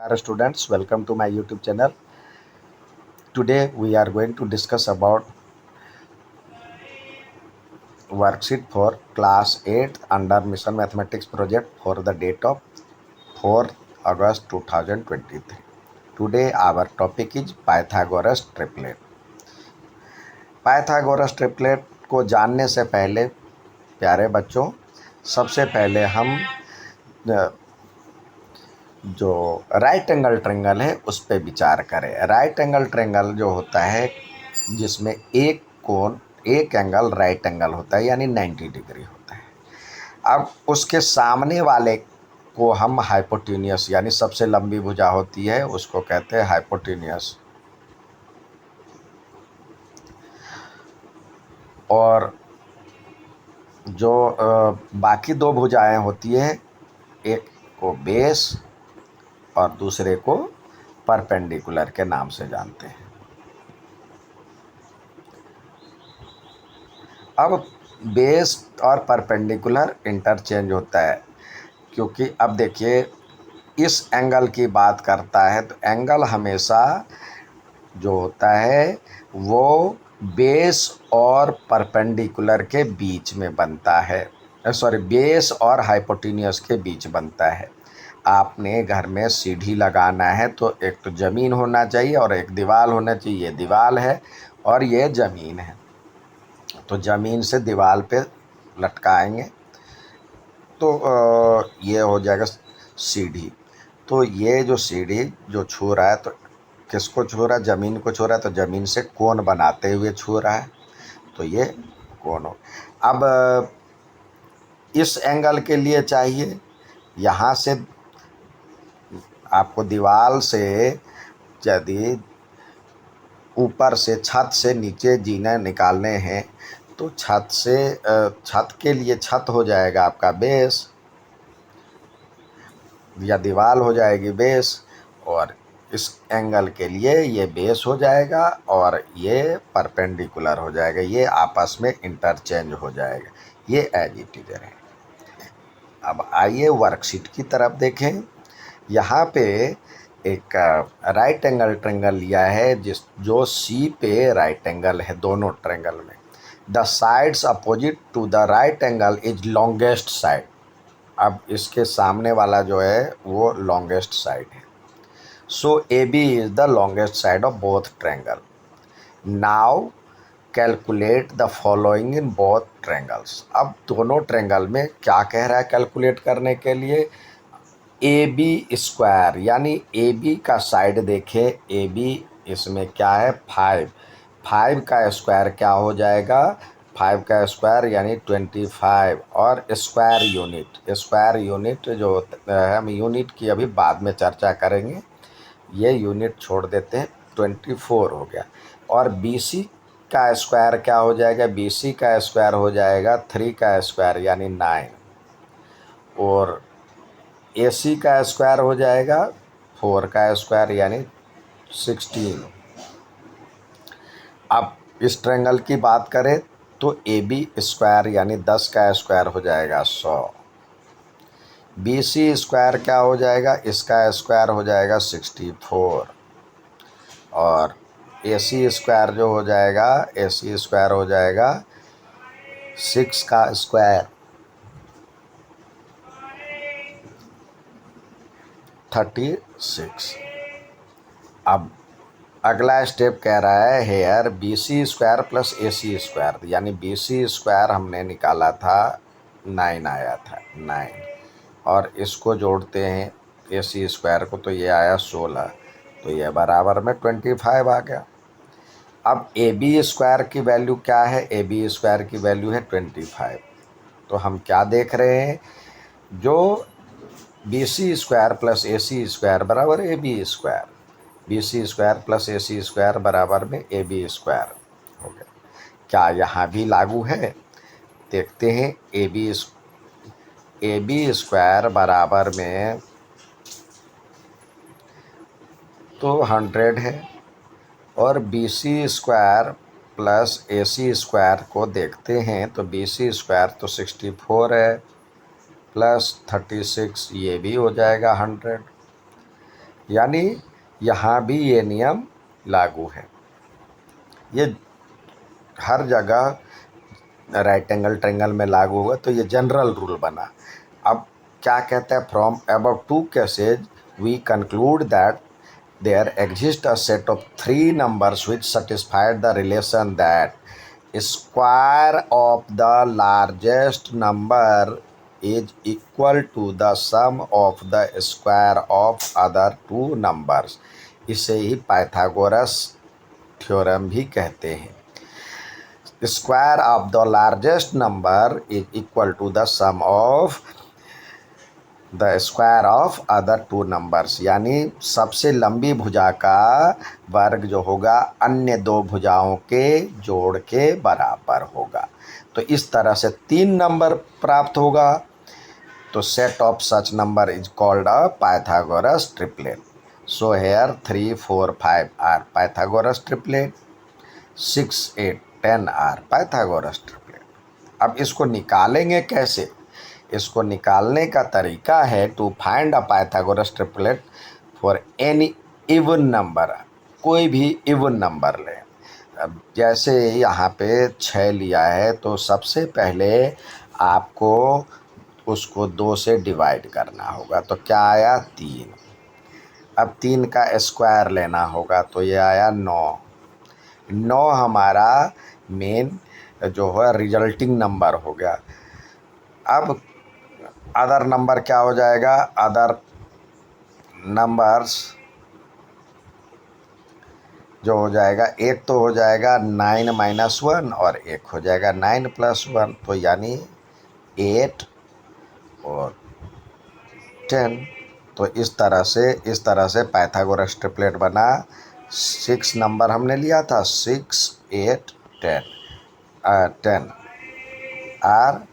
Namaskar students, welcome to my YouTube channel. Today we are going to discuss about worksheet for class 8 under Mission Mathematics project for the date of 4th August 2023. Today our topic is Pythagoras triplet. Pythagoras triplet को जानने से पहले प्यारे बच्चों, सबसे पहले हम जो राइट एंगल ट्रायंगल है उस पर विचार करें। राइट एंगल ट्रायंगल जो होता है जिसमें एक एंगल राइट एंगल होता है यानी 90 डिग्री होता है। अब उसके सामने वाले को हम हाइपोटेन्यूस यानी सबसे लंबी भुजा होती है उसको कहते हैं हाइपोटेन्यूस, और जो बाकी दो भुजाएं होती है एक को बेस और दूसरे को परपेंडिकुलर के नाम से जानते हैं। अब बेस और परपेंडिकुलर इंटरचेंज होता है, क्योंकि अब देखिए इस एंगल की बात करता है तो एंगल हमेशा जो होता है वो बेस और परपेंडिकुलर के बीच में बनता है, बेस और हाइपोटेन्यूस के बीच बनता है। आपने घर में सीढ़ी लगाना है तो एक तो ज़मीन होना चाहिए और एक दीवार होना चाहिए। ये दीवार है और ये ज़मीन है, तो ज़मीन से दीवार पे लटकाएंगे तो ये हो जाएगा सीढ़ी। तो ये जो सीढ़ी जो छू रहा है तो किसको छू रहा है? ज़मीन को छू रहा है, तो ज़मीन से कोण बनाते हुए छू रहा है, तो ये कोण हो। अब इस एंगल के लिए चाहिए यहाँ से आपको दीवार से यदि ऊपर से छत से नीचे जीने निकालने हैं तो छत के लिए छत हो जाएगा आपका बेस या दीवार हो जाएगी बेस, और इस एंगल के लिए ये बेस हो जाएगा और ये परपेंडिकुलर हो जाएगा। ये आपस में इंटरचेंज हो जाएगा। ये एज इट इज है। अब आइए वर्कशीट की तरफ देखें। यहाँ पे एक राइट एंगल ट्रायंगल लिया है जो सी पे राइट एंगल है दोनों ट्रायंगल में। The sides opposite to the right angle is longest side. अब इसके सामने वाला जो है वो लॉन्गेस्ट साइड है। So A B is the longest side of both triangle. Now calculate the following in both triangles. अब दोनों ट्रायंगल में क्या कह रहा है कैलकुलेट करने के लिए? ए बी स्क्वायर यानी ए बी का साइड देखें। ए बी इसमें क्या है? 5 का स्क्वायर क्या हो जाएगा? 5 का स्क्वायर यानी 25, और स्क्वायर यूनिट जो हम यूनिट की अभी बाद में चर्चा करेंगे, ये यूनिट छोड़ देते हैं। 24 हो गया। और बी सी का स्क्वायर क्या हो जाएगा? बी सी का स्क्वायर हो जाएगा 3 का स्क्वायर यानी 9, और ए सी का स्क्वायर हो जाएगा 4 का स्क्वायर यानी 16। अब इस ट्रायंगल की बात करें तो ए बी स्क्वायर यानी 10 का स्क्वायर हो जाएगा 100। बी सी स्क्वायर क्या हो जाएगा? इसका स्क्वायर हो जाएगा 64, और ए सी स्क्वायर जो हो जाएगा, ए सी स्क्वायर हो जाएगा 6 का स्क्वायर 36। अब अगला स्टेप कह रहा है here B C square plus A C square, यानी बी सी स्क्वायर हमने निकाला था 9 आया था 9, और इसको जोड़ते हैं ए सी स्क्वायर को तो ये आया 16, तो ये बराबर में 25 आ गया। अब ए बी स्क्वायर की वैल्यू क्या है? ए बी स्क्वायर की वैल्यू है 25। तो हम क्या देख रहे हैं? जो B C square plus A C square बराबर A B square, B C square plus A C square बराबर में ए बी स्क्वायर हो गया। क्या यहाँ भी लागू है? देखते हैं। ए बी स्क्वायर बराबर में तो 100 है, और B C square plus A C square को देखते हैं तो बी सी स्क्वायर तो 64 है प्लस 36, ये भी हो जाएगा 100। यानी यहाँ भी ये नियम लागू है। ये हर जगह राइट एंगल ट्रायंगल में लागू होगा, तो ये जनरल रूल बना। अब क्या कहते हैं, from above two cases we conclude that there exists a set of three numbers which satisfied the relation that square of the largest number is equal to the sum of the square of other two numbers। इसे ही Pythagoras theorem भी कहते हैं। Square of the largest number is equal to the sum of the square of other two numbers, यानी सबसे लंबी भुजा का वर्ग जो होगा अन्य दो भुजाओं के जोड़ के बराबर होगा। तो इस तरह से 3 नंबर प्राप्त होगा। तो set of such number is called a Pythagoras triplet. So here 3, 4, 5 are Pythagoras triplet, 6, 8, 10 are Pythagoras triplet. अब इसको निकालेंगे कैसे? इसको निकालने का तरीका है to find a Pythagoras triplet for any even number. कोई भी इवन नंबर लें। अब जैसे यहाँ पे 6 लिया है, तो सबसे पहले आपको उसको 2 से डिवाइड करना होगा। तो क्या आया? 3। अब 3 का स्क्वायर लेना होगा, तो ये आया 9। 9 हमारा मेन जो है रिजल्टिंग नंबर हो गया। अब अदर नंबर क्या हो जाएगा? अदर नंबर्स जो हो जाएगा, एक तो हो जाएगा 9 - 1 और एक हो जाएगा 9 + 1, तो यानी 8 और 10। तो इस तरह से पाइथागोरस ट्रिपलेट बना। 6 नंबर हमने लिया था, 6, 8, 10 10 आर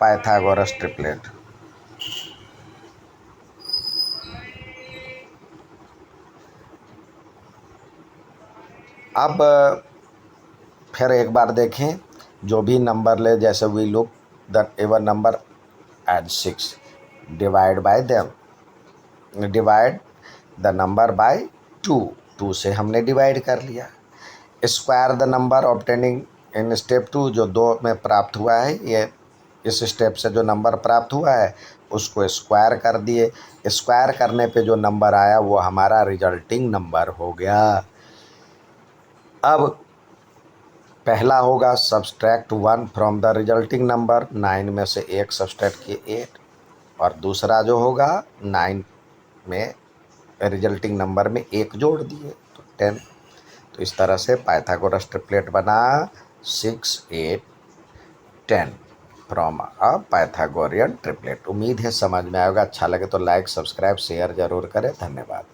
पाइथागोरस ट्रिपलेट। अब फिर एक बार देखें, जो भी नंबर ले, जैसे we look the even number as 6, divide by them, divide the number by 2। 2 से हमने डिवाइड कर लिया। Square the number obtaining in step 2, जो 2 में प्राप्त हुआ है, ये इस स्टेप से जो नंबर प्राप्त हुआ है उसको स्क्वायर कर दिए। स्क्वायर करने पे जो नंबर आया वो हमारा रिजल्टिंग नंबर हो गया। अब पहला होगा subtract 1 from the resulting number, 9 में से 1 सब्सट्रैक्ट किए 8। और दूसरा जो होगा 9 में रिजल्टिंग नंबर में 1 जोड़ दिए तो 10। तो इस तरह से पाइथागोरस ट्रिपलेट बना 6, 8, 10 फ्रॉम अ पाइथागोरियन ट्रिपलेट। उम्मीद है समझ में आएगा। अच्छा लगे तो लाइक, सब्सक्राइब, शेयर जरूर करें। धन्यवाद।